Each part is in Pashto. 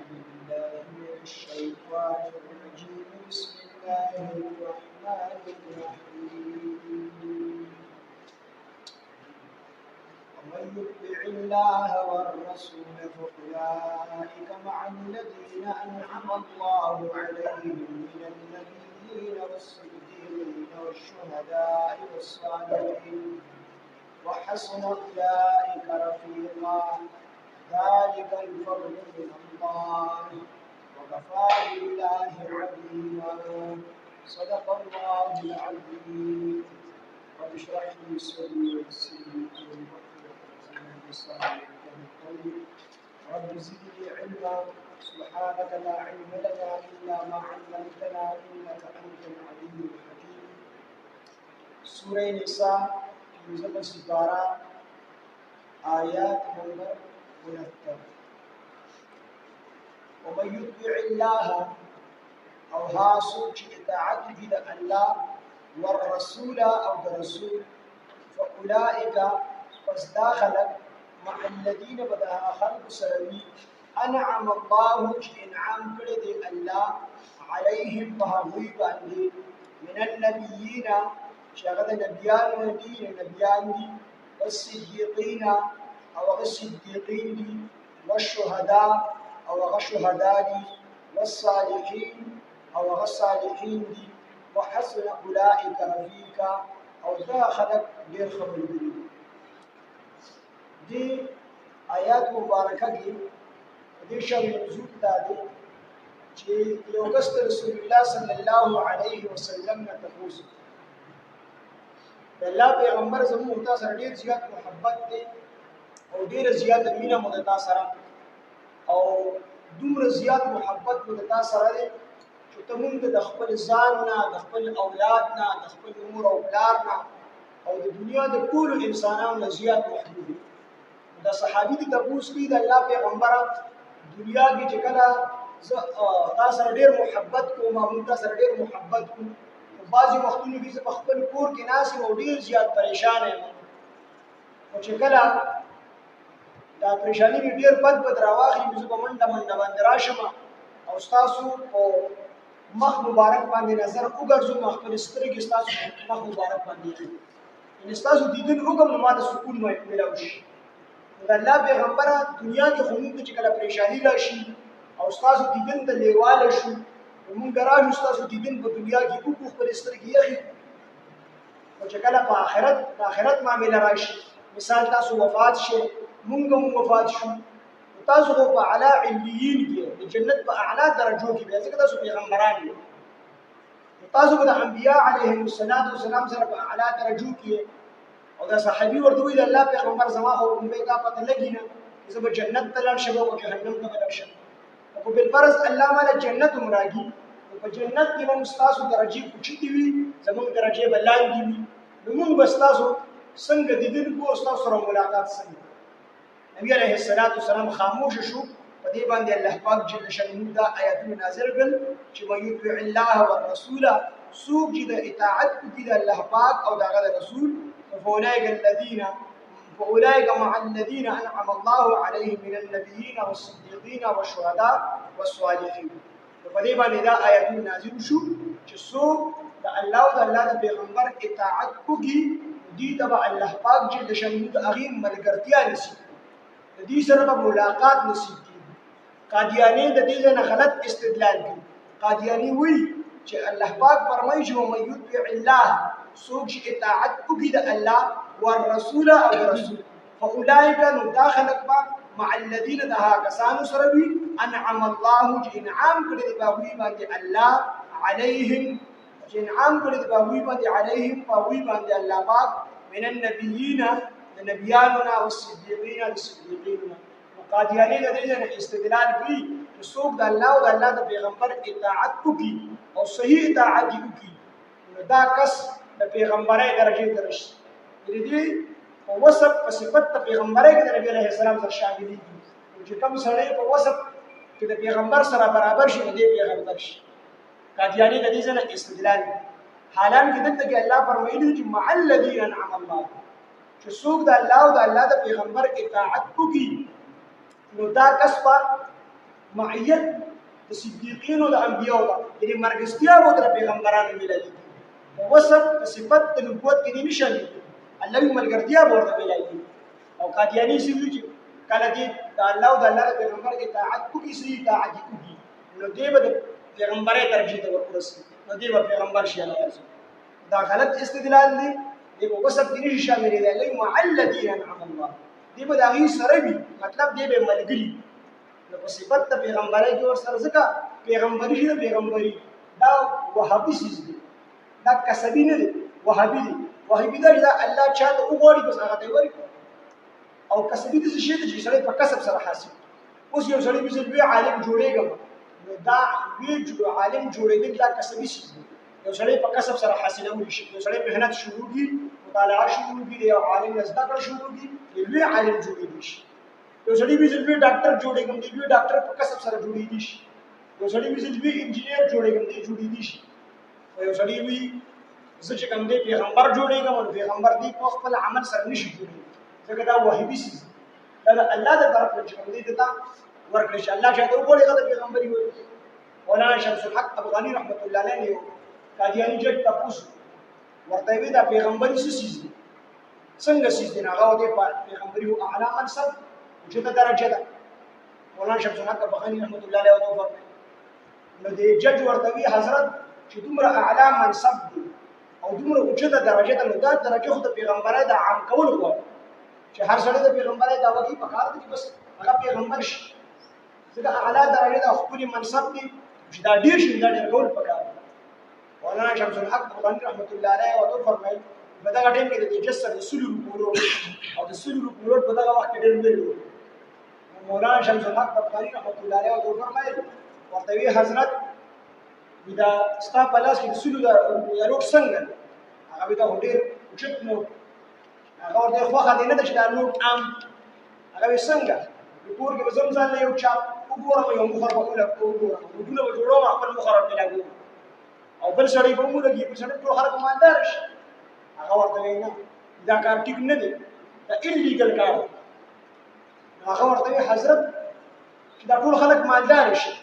بالله من الشيطان الرجيم بسم الله الرحمن الرحيم ومن يطع الله والرسول فأولئك مع الذين أنعم الله عليهم من النبيين والصديقين والشهداء والصالحين وحسن أولئك رفيقا ذلك الفضل من الله وكفى بالله عليما صدق الله العظيم رب اشرح لي صدري ويسر لي امري واحلل عقدة من قولي رب زدني علما سبحانك لا علم لنا الا ما علمتنا انك انت العليم الحكيم سورة نساء في سپارہ آيات نمبر 69 ومن يطع الله او هاسو چې اطاعت دي د الله والرسول او د رسول فاولئك پس داخلت مع الذين بدها خلق سروي انعم الله چې انعام کړی دی الله عليهم بهوی باندې من النبيين شغد نبيان دي والصديقين او الصديقين دي والشهداء او الشهداء دي والصالحين او الصالحين دي وحسن اولئك رفيقا او داخلت غير خبر دي آیات مبارکه کې د شری نزول دادي چې یو کس رسول الله صلی الله علیه وسلم نه تفوس الله پیغمبر زموږ ته سره ډیر زیات محبت دی او ډیر زیات مینه مو ته سره او دومره زیات محبت مو ته سره دی چې ته مونږ د خپل ځان نه د خپل اولاد نه د خپل امور او پلار نه او د دنیا د ټول انسانانو نه زیات محبوب دا صحابي دي تاسو کې د الله پیغمبر دنیا کې چې کله تاسو سره ډیر محبت کوم مونږ سره ډیر محبت کوم بعضی وختونو کې په خپل کور کې ناس او ډیر زیات پریشان یم او چې کله دا پریشانی ډیر بد راواخلي موږ په منډه باندې راشم او تاسو په مخ مبارک باندې نظر وګرځو خپل سترګې تاسو مخ مبارک باندې ان تاسو دیدن حکم نو ماته سکون ملو شي د الله پیغمبر دنیا کې خونو چې کله پریشانی راشي او تاسو دیدن ته لیواله شو موږ راځو تاسو دیدن په دنیا کې کوم خپل سترګې یخي او چې کله په آخرت معاملې راشي مثال تاسو وفات شي موږ هم وفات شو تاسو په اعلی علیین کې د جنت په اعلی درجو کې به ځکه تاسو پیغمبران یو تاسو د انبیاء علیهم السلام سره په اعلی درجو کې او دا صحابي ورته وی د الله پیغمبر زما خو به کا پته لګی نه چې به جنت ته لاړ شم او جهنم ته لاړ شم او په فرض الله مال جنت مراګي په جنت کې هم تاسو درجه کوچې وي زموږ درجه بلاندې وي موږ بس تاسو څنګه د دې کو تاسو سره ملاقات څنګه نبی عليه الصلاه والسلام خاموش شو په دې باندې الله پاک جل شانه دا آیاتونه نازل کړل چې ويطع الله والرسول سوق د اطاعت کوي د الله پاک او د رسول فأولئك مع الذين أنعم الله عليهم من النبيين والصديقين والشهداء والصالحين فدې باندې دا آیاتونه نازل شو چې څوک د الله او د الله د پیغمبر اطاعت کوي دي تبع الله پاک جل شانه د اغیم ملګرتیا نصیب د دې سره ملاقات نصیب کیږي قادیانی د دې نه غلط استدلال کوي قادیانی وی چې الله پاک فرمایي چې ومن يطع الله سوق چې اطاعت کوي د الله والرسول او رسول فاولئک نداخلك مع الذين دها کسانو سره وی انعم الله چې انعام کړی دی باوی باندې الله عليهم چې انعام کړی دی باوی باندې عليهم باوی باندې الله پاک من النبيين النبياننا والصديقين والصديقين قادیانی د دې نه استدلال کوي چې څوک د الله او د الله د پیغمبر اطاعت کوي او صحیح اطاعت کوي دا کس د پیغمبري درجه ته رسي دې په وصف په صفت د پیغمبري کې د نبی عليه السلام سره شامل دي چې کوم سره په وصف کې د پیغمبر سره برابر شي د پیغمبر شي قادیانی د دې نه استدلال حالان کې دلته کې الله فرمایلی چې مع الذين انعم الله چې څوک د الله او د الله د پیغمبر اطاعت کوي نو دا کس په معیت د صدیقین او د انبیاء دا یعنی مرګستیا و در پیغمبرانو ملایي وصف د صفت د نبوت کې نه شامل الله یې مرګرتیا ورته ملایي او قادیانی سوي چې کله دې د الله او د الله پیغمبر اطاعت کوي سي اطاعت کوي نو دې به پیغمبره درجه ته ورسي نو دې به پیغمبر شي الله دا غلط استدلال دی دې په وصف کې نشي شامل دی الله مع الذين انعم الله دې به دا غي سره وي مطلب دې به ملګری نو په صفت د پیغمبري کې ور سره ځکه پیغمبري شي پیغمبري دا وهابي سيز دی دا کسبی نه دی وهابي دی وهابي دا الله چاته وګوري بس هغه دی وري او کسبی د شي چې سړی په کسب سره حاصل اوس یو سړی به وی عالم جوړېږي نو دا وی عالم جوړېدل دا کسبی شي یو سړی په کسب سره حاصلول شي یو سړی مهنت شروع کی مطالعه شروع کی یو عالم زده کړ شروع کی وی عالم جوړېږي شي یو سړی به ډاکټر جوړېږي دی وی ډاکټر په کسب سره جوړېږي شي یو سړی به انجینیر جوړېږي دی جوړېږي شي یو سړی وی زه چې کوم دی پیغمبر جوړېږم او پیغمبر دی په خپل عمل سره نشي جوړېږي ځکه دا وهابي سي دا الله د طرف نه کوم دی ته ورکړي چې الله شاته وګوري دا پیغمبري وي مولانا شمس الحق افغاني رحمت الله علیه قادیانی جټ تاسو ورته وی دا پیغمبري څه سي څنګه سي دی هغه د پیغمبري او اعلی منصب چې ته درجه ده مولانا شمس الحق افغاني رحمت الله علیه او فرمایي نو د جج ورته وی حضرت چې دومره اعلی منصب دی او دومره اوچته درجه ده نو دا درجه خو د پیغمبري د عام کول غواړي چې هر سړی د پیغمبري دا وکی په کار دي بس هغه پیغمبر شي ځکه اعلی درجه د خپل منصب دی چې دا ډیر شي دا ډیر کول پکار مولانا شمس الحق افغاني رحمت الله علیه او فرمایي په دا ټیم کې د جسر د سلو پورو او د سلو پورو په دا وخت کې ډیر ویلو مولانا شمس الحق افغاني رحمت الله علیه او فرمایي ورته وی حضرت دا ستا په لاس کې د سلو د روټ څنګه هغه دا ډیر چت نو هغه ورته خوخه دی نه چې دا نوټ عام هغه څنګه کور کې بزم ځان له یو چاپ وګورم یو مخر په کوله وګورم ودونه جوړوم خپل مخر په لاګو او بل سړی په موږ کې په سړی ټول خلک مالدار شي هغه ورته نه دا کار ټیک نه دی دا ایلیګل کار هغه ورته حضرت چې دا ټول خلک مالدار شي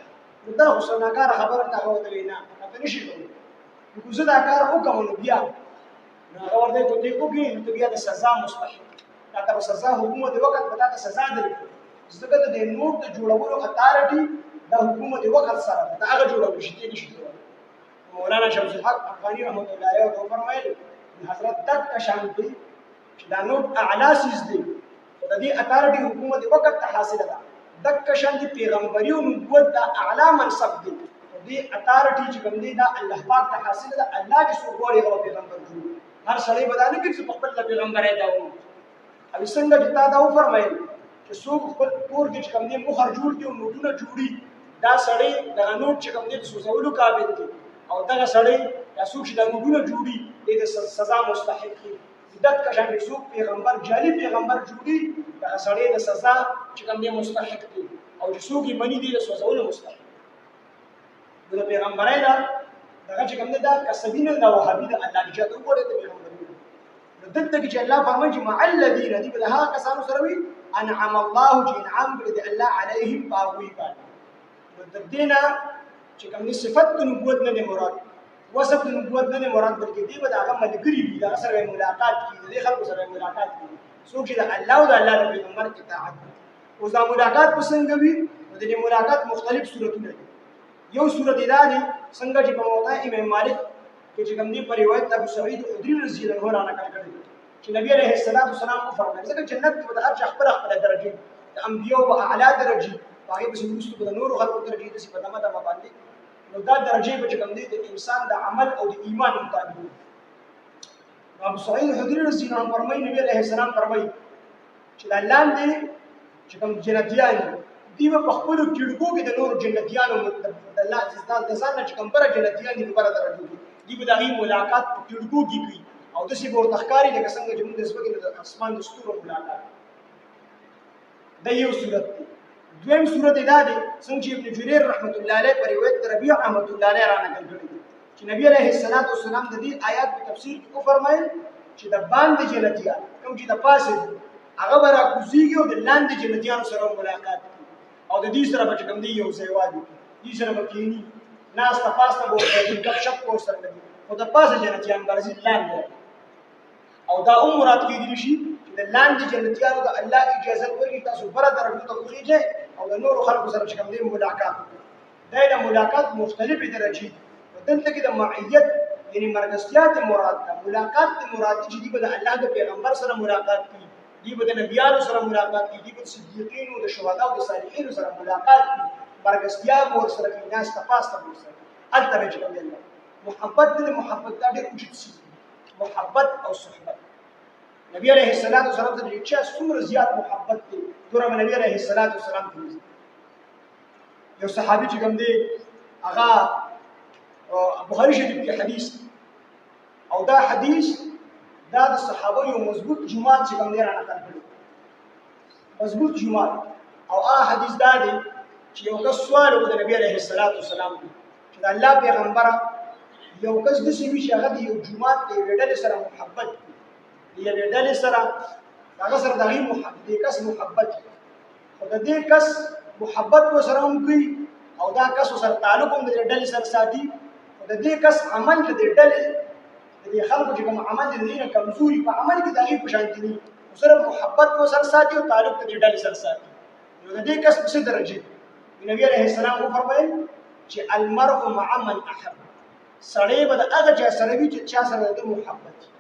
دا خو سناکار خبره ته ورته نه ته نشي کولی نو زه دا کار وکم نو بیا هغه ورته ته کوګي ته بیا د سزا مستحق دا ته سزا حکومت وخت په دا سزا درې ځکه د نوټ د جوړولو اتارټي د حکومت وخت سره دا هغه جوړول شي دي نشي مولانا شمس الحق افغاني رحمت الله علیه او فرمایي حضرت تک شانتی چې دا نوټ اعلی سیز دی او د دې اتارټي حکومت وخت ته حاصله ده تک شانتی پیغمبري او نبوت دا اعلی منصب دی دې اتارټي چې کوم دی دا الله پاک ته حاصله ده الله چې څو غوړي او پیغمبر دی هر سړی بدانه کې چې خپل پیغمبر دی او څنګه چې تا دا فرمایي چې څوک خپل کور کې کوم دی مخر جوړ دی او نوټونه جوړي دا سړی د نوټ چې کوم دی سوزولو قابل دی او دا سړی یا څوک چې د نوټونه جوړي د سزا مستحق دی دت کشان کې څوک پیغمبر جعلی پیغمبر جوړي دا سړی د سزا چې کوم دی مستحق دی او چې څوک یې منی دی د سوزولو مستحق د پیغمبرای دا دغه چې کوم دی دا کسبینه دا وهابي د الله جل وعلا د پیغمبر دلته کې چې الله فرمایي چې مع الذين دي بل ها کسانو سره وي انعم الله چې انعام کړی الله علیهم باوی باندې د دینه چې کوم صفت د نبوت نه مراد وصف د نبوت نه مراد بلکې دی به هغه ملګری وي دا سره ملاقات کیږي د خلکو سره ملاقات کیږي څوک چې د الله او د الله پیغمبر اطاعت او دا ملاقات پسند وي د دې ملاقات مختلف صورتونه دي یو صورت دی څنګه چې په موضوع امام مالک چې کوم دی په روایت ابو سعید خدری رضی الله عنه نقل کړی چې نبی عليه الصلاه والسلام فرمایي ځکه جنت کې د هر خپل درجه د انبیو او اعلی درجه هغه به څه د نور خلکو درجه د صفات مده باندې نو دا درجه به کوم دی د انسان د عمل او د ایمان مطابق ابو سعید خدری رضی الله عنه فرمایي نبی عليه السلام فرمایي چې د لاندې چې کوم جنتیان دی په خپل کېړکو کې د نور جنتیانو د الله عزت د ځان چې کوم پر جنتیان دی په درجه دی به دغه ملاقات په کېړکو کې کوي او د سی ورته ښکاری لکه څنګه چې موږ د سپکې د اسمان د ستورو ملاقات د یو صورت دویم صورت دا دی څنګه چې ابن جرير رحمت الله علیه په روایت ربيع رحمت الله علیه را نقل کړی چې نبی علیه الصلاۃ والسلام د دې آیات په تفسیر کې فرمایل چې د باندې جنتیان کوم چې د پاسه هغه برا کوزيږي او د لاندې جنتیانو سره ملاقات کوي او د دې سره به کوم دی یو ځای والی دې سره به کینی ناس تاسو به ورته د شپ کو سره دی او د پاسه جنتیان برزي لاندې او دا مراد کېدلی شي چې د لاندې جنتیانو د الله اجازه ورکړي تاسو بره درجو ته وخیږئ او د نورو خلکو سره کوم دی ملاقات دا د ملاقات مختلفې درجې دلته کې د معیت یعنی مرګستیا ته مراد ده ملاقات ته مراد چې دی به د الله د پیغمبر سره ملاقات کوي دی به د نبیانو سره ملاقات کوي دی به د صدیقین او د شهدا او د صالحین سره ملاقات کوي مرګستیا ور سره کې ناس تاسو ور سره البته چې کوم دی محبت د محبت دا ډېر اوچت شي محبت او صحبت نبی عليه الصلاه والسلام ته چې څومره زیات محبت دی دوره نبی عليه الصلاه والسلام ته یو صحابي چې کوم دی هغه بخاری شریف کې حدیث او دا حدیث دا د صحابه یو مضبوط جماعت چې کوم دی را نقل کړی مضبوط جماعت او حدیث دا دی چې یو کس سوال وکړ د نبی عليه الصلاه والسلام چې د الله پیغمبر یو کس د سیمې چې هغه یو جماعت دی ویډل سره محبت دی ویډل سره هغه سره دغه محبت دی کس محبت خو د دې کس محبت و سره هم کوي او دا کس سره تعلق هم د ډلې سره ساتي د دې کس عمل د ډلې د خلکو چې کوم عمل د دې نه کمزوري په عمل کې دغه په شان دي سره محبت و سره ساتي او تعلق د ډلې سره ساتي نو د دې کس په څه درجه نبی عليه السلام فرمایي چې المرء مع من احب سړی به د هغه چا سره وي چې چا سره د محبت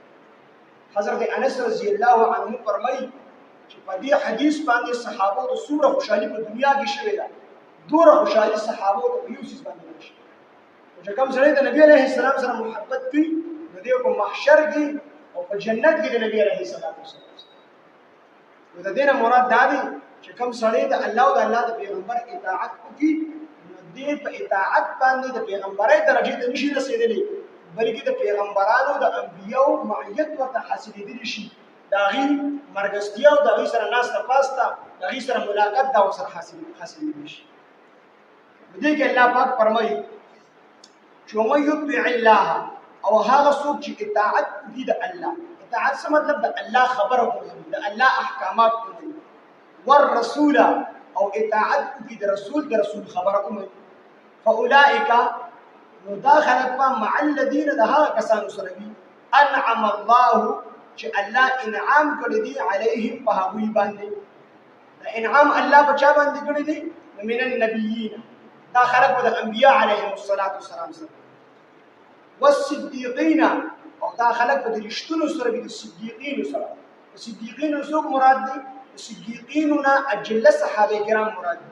حضرت انس رضی الله عنه فرمایي چې په دې حدیث باندې صحابه د څومره خوشحالي په دنیا کې شوې ده دوره خوشحالي صحابه د یوسف باندې نشي چې کوم سړی د نبی عليه السلام سره محبت کوي نو دی په محشر کې او په جنت کې د نبی عليه السلام سره نو د دې نه مراد دا دی چې کوم سړی د الله او د الله د پیغمبر اطاعت کوي نو دې په اطاعت باندې د پیغمبري درجه ته نشي رسیدلی بلکې د پیغمبرانو د انبیو معیت ورته حاصلېدلی شي داغي مرګستیا او داغي سره ناس تاسو داغي سره ملاقات دا وسره حاصلېدلی شي دې کې الله پاک فرمایي چې ومن يطع الله او هغه څوک چې اطاعت کوي د الله اطاعت څه مطلب د الله خبره کوي د الله احکامات کوي والرسول او اطاعت کوي د رسول خبره کوي فاولئک مداخله مع الذين دها کسانو سره وي انعم الله چې الله انعام کړی دی علیهم په هغوی باندې د انعام الله په چا باندې کړی دی من النبیین دا خلق د انبیاء علیهم الصلاۃ والسلام سره والصدیقین او دا خلق د رښتونو سره د صدیقین سره صدیقین څوک مراد دي صدیقیننا اجل صحابه کرام مراد دي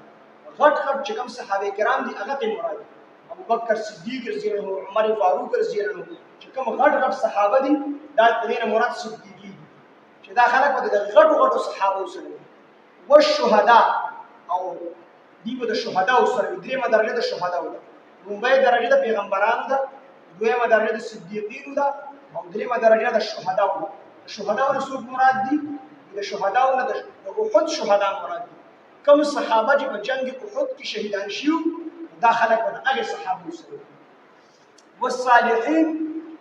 غټ چې کوم صحابه کرام دي هغه ته مراد دي ابو بکر صدیق رضی الله عنه عمر فاروق رضی الله عنه چې کوم غټ صحابه دي دا د دې مراد صدیقین چې دا خلق د غټو صحابه سره والشهداء او دیو د شهدا او سره دریمه درجه د شهدا او لومبه درجه د پیغمبرانو ده دویمه درجه د صدیقینو ده او دریمه درجه د شهدا او شهدا او رسول مراد دي د شهدا او د احد شهدا مراد دي کوم صحابه چې په جنگ احد کې شهیدان شیو دا خلک د هغه صحابه سره والصالحین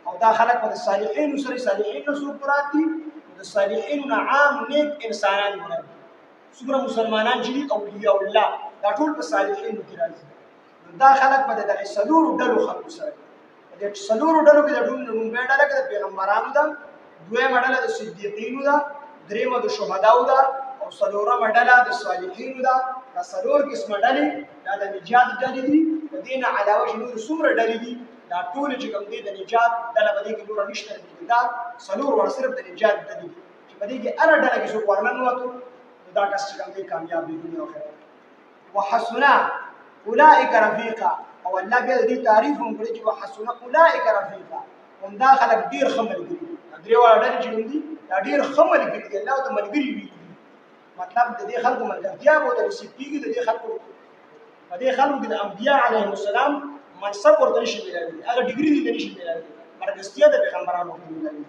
او دا خلک د صالحین سره صالحین رسول مراد دي د صالحین عام نیک انسانان مراد دي څومره مسلمانان چې اولیاء الله دا ټول په صالحین کې راځي دا خلک په دغه سلور ډلو خلکو سره د سلور ډلو کې د ټول لومبه ډله کې د پیغمبرانو ده دویمه ډله د صدیقینو ده دریمه د شهداو ده او څلورمه ډله د صالحینو ده دا څلور قسمه ډلې دا د نجات ډلې دي د دې نه علاوه چې نور څومره ډلې دي دا ټول چې کوم دي د نجات ډله په دې کې نور نشته دا څلور ور صرف د نجات ډلې دي چې په دې کې هر ډله کې څو ورنن وته دا کس چې کوم دي کامیاب دي دنیا او آخرت وحسنا اولئک رفیقا او الله بیا دې تعریف هم کړی چې وحسنا اولئک رفیقا هم دا خلک ډیر خمل دي درې وړ ډلې چې دي دا ډیر خمل دي الله ته ملګری وي مطلب د دې خلکو ملګرتیا به د صدیقي د دې خلکو په دې خلکو کې د انبیاء علیهم السلام منصب ورته نشي ملایي هغه ډیګري دي نشي ملایي مرګستیا د پیغمبرانو په ملایي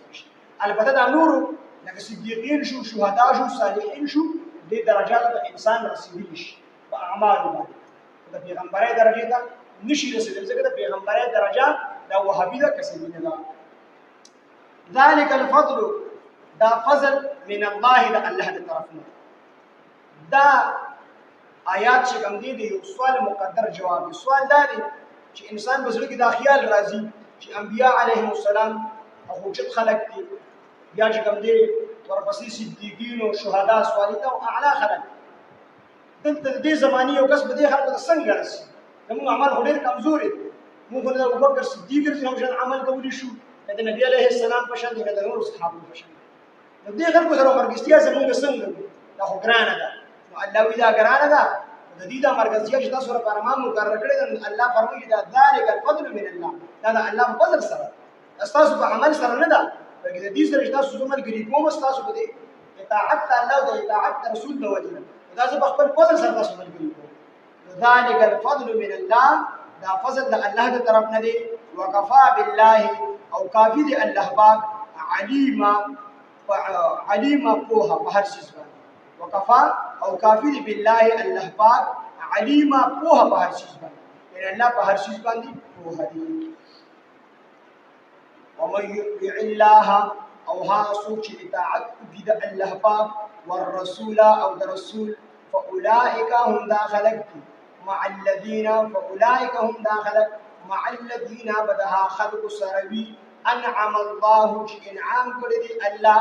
البته دا نور لکه صدیقین شو شهدا شو صالحین شو دې درجات د انسان رسیدلی شي په اعمال باندې د پیغمبري درجه ته نشي رسیدل ځکه د پیغمبري درجه دا وهابي ده کسبینه ده ذلك الفضل دا فضل من الله د الله د طرفنا دا آیات چې کوم دي د یو سوال مقدر جواب دی. سوال دا دی چې انسان بزړه کې دا خیال راځي چې انبیاء علیهم السلام حجت خلق دي، بیا چې کوم دي ورپسې صدیقین او شهدا صالحین او اعلی خلق. دلته دې زمانی یو کس به دې خلکو ته څنګه رسي؟ زموږ عمل خو ډېر کمزوري دی. موږ د ابوبکر صدیق رضی الله عنه عمل کولی شو، د نبی علیه السلام په شان د نور صحابه په شان. نو دې خلکو سره مرګستیا زموږ څنګه دا خو ګرانه ده. نو الله وی دا ګرانه ده د دې د مرګستیا چې تاسو لپاره ما مقرر کړی ده. الله فرمایي دا ذلک الفضل من الله، دا د الله په فضل سره، تاسو په عمل سره نه ده، بلکې د دې سره چې تاسو زموږ ګری کوم تاسو په دې اطاعت الله او د اطاعت رسول د وجه دا زه په خپل فضل سره تاسو ملګری کوم. ذلک الفضل من الله، دا فضل د الله د طرف نه دی. وکفا بالله، او کافی دی الله پاک علیما پوها په هر شي باندې. وکفا او کافی دی بالله الله پاک علیما پوها په هر شي باندې، یعنی الله په هر شي باندې پوها دی. ومن يطع الله، او ها سوچ اطاعت کی د الله پاک والرسول او د رسول، فاولئک هم داخلك مع الذين، فاولئک هم داخلك مع الذين بدها خلق سروي انعم الله چې انعام کړی دی الله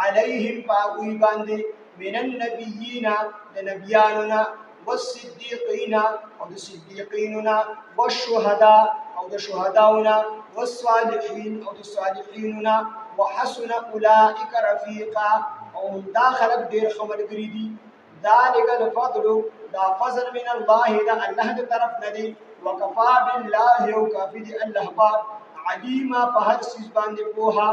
عليهم باغوی باندې من النبيين د نبیانو، والصديقين او د صدیقینو، والشهداء او د شهداونا، والصالحين او د صالحینو، وحسن اولئک رفیقا او داخلك ډیر خبرګری دي. ذلك الفضل، دا فضل من الله دا الله د طرف نه دی. وکفا بالله، او کافی دی الله پاک علیما په هر څه باندې پوها.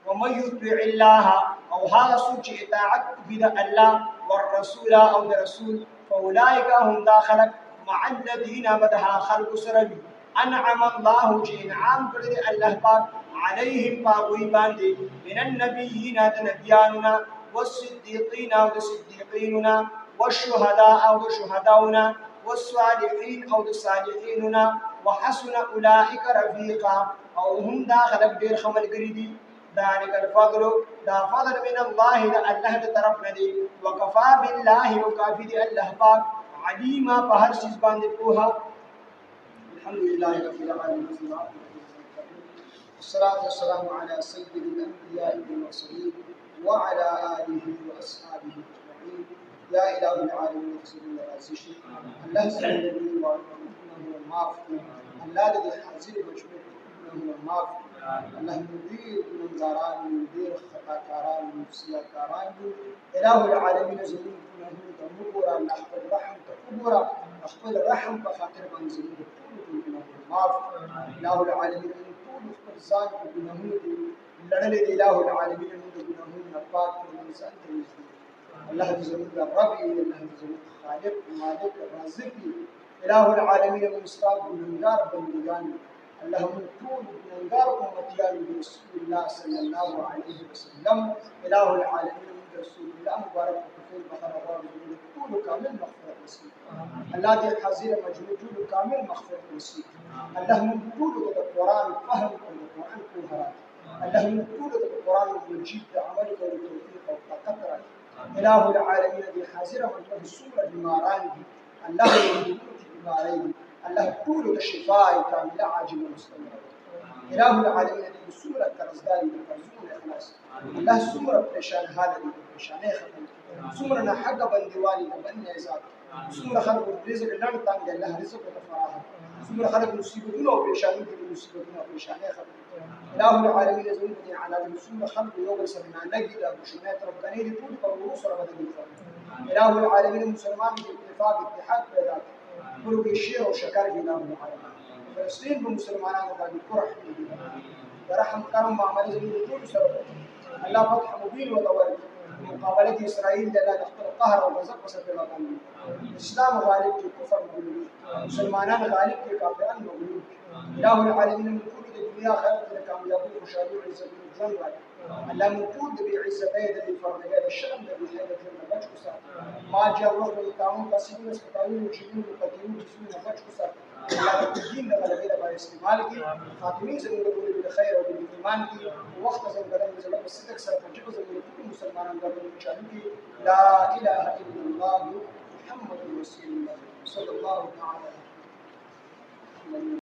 ومن يطع الله، او هغه څوک چې اطاعت کوي د الله والرسول او د رسول، فاولئک هم داخلك مع الذين بدها خلق سربي انعم الله چې انعام کړی دی الله پاک عليهم باغوی باندې من النبيين د نبیانو، والصديقين او د صدیقینو، والشهداء او د شهداونا، والصالحين او د صالحینو، وحسن اولئک رفیقا او هم داخلك ډیر خملګری دي. ذلك الفضل، دا فضل من الله دا الله د طرف نه دی. وکفا بالله، او کافی دی الله پاک علیما په هر شي باندې پوها. الحمدلله رب العالمین، والصلاة والسلام على سيد الأنبياء والمرسلين وعلى آله وأصحابه أجمعين. يا إله العالمين تسلم العزيز الله سبحانه وتعالى المعاف، الله الذي حازر مجموع انه المعاف، الله مدير من زاران، مدير خطاكاران، مفسيكاران. إله العالمين زمين كله تمبورا، نحفظ رحم تكبرا، نحفظ رحم بخاطر من زمين كله المعاف. إله العالمين طول فرزان بنهود لړل إله العالمين من بنهود پاک من زان الله زمين رب، الله زمين خالق مالك رازق. إله العالمين من مستاق بنهار بندگان، الله من طول بنهار أمتيان برسول الله صلى الله عليه وسلم. إله العالمين من رسول الله مبارك وكفيل بخار الله طول كامل مغفرة نصيب. الله دي حاضر مجموع طول كامل مغفرة نصيب. الله من طول القرآن فهم القرآن كلها، الله من طول القرآن المجيد عملك والتوفيق والطاقة. إله العالمين دي حاضر من السورة بماران، الله من بمارين، الله طول الشفاء كاملة عاجل مستمر. إله العالمين دي السورة كرزداني بكرزون إخلاص، الله سورة بريشان هذا دي بريشان ختم، سورة حق بندواني لبني ذات، سورة خلق الرزق لن تنجي الله رزق وتفراها، سورة خلق مصيبتنا وبريشانين دي مصيبتنا وبريشان ختم. إله العالمين زمين على سورة خلق يوم سمنا نجد بشمات رباني دي طول فالروس ربنا دي. إله العالمين مسلمان باتفاق اتحاد بذات كل الشيء وشكر في إله العالمين. فلسطين بمسلمان هذا بكرح برحم كرم معاملة زمين طول سبب الله فتح مبين وتوالي مقابلة إسرائيل لله تخطر القهر والغزق وسبب الغالب. الإسلام غالب في الكفر مغلوب، مسلمان غالب في كافران مغلوب. إله العالمين من كل الدنيا خلق لك أملاك وشارع عزة الجنة، الله من كل بعزة بيد الفرد بيد الشأن الذي حيث الجنة بجكسا ما جاء الرحمة التعاون قاسمين اسكتاوين وشيئين وقديمين وشيئين بجكسا الله الدين لغا لغير با استعمالك خاتمين زمين لقول بالخير وبالإيمان ووقت زمين بدن زمين الصدق سرطان جب زمين كل مسلمان قبل المشاهدين. لا إله إلا الله محمد محمد رسول الله صلی الله تعالی علیه وسلم.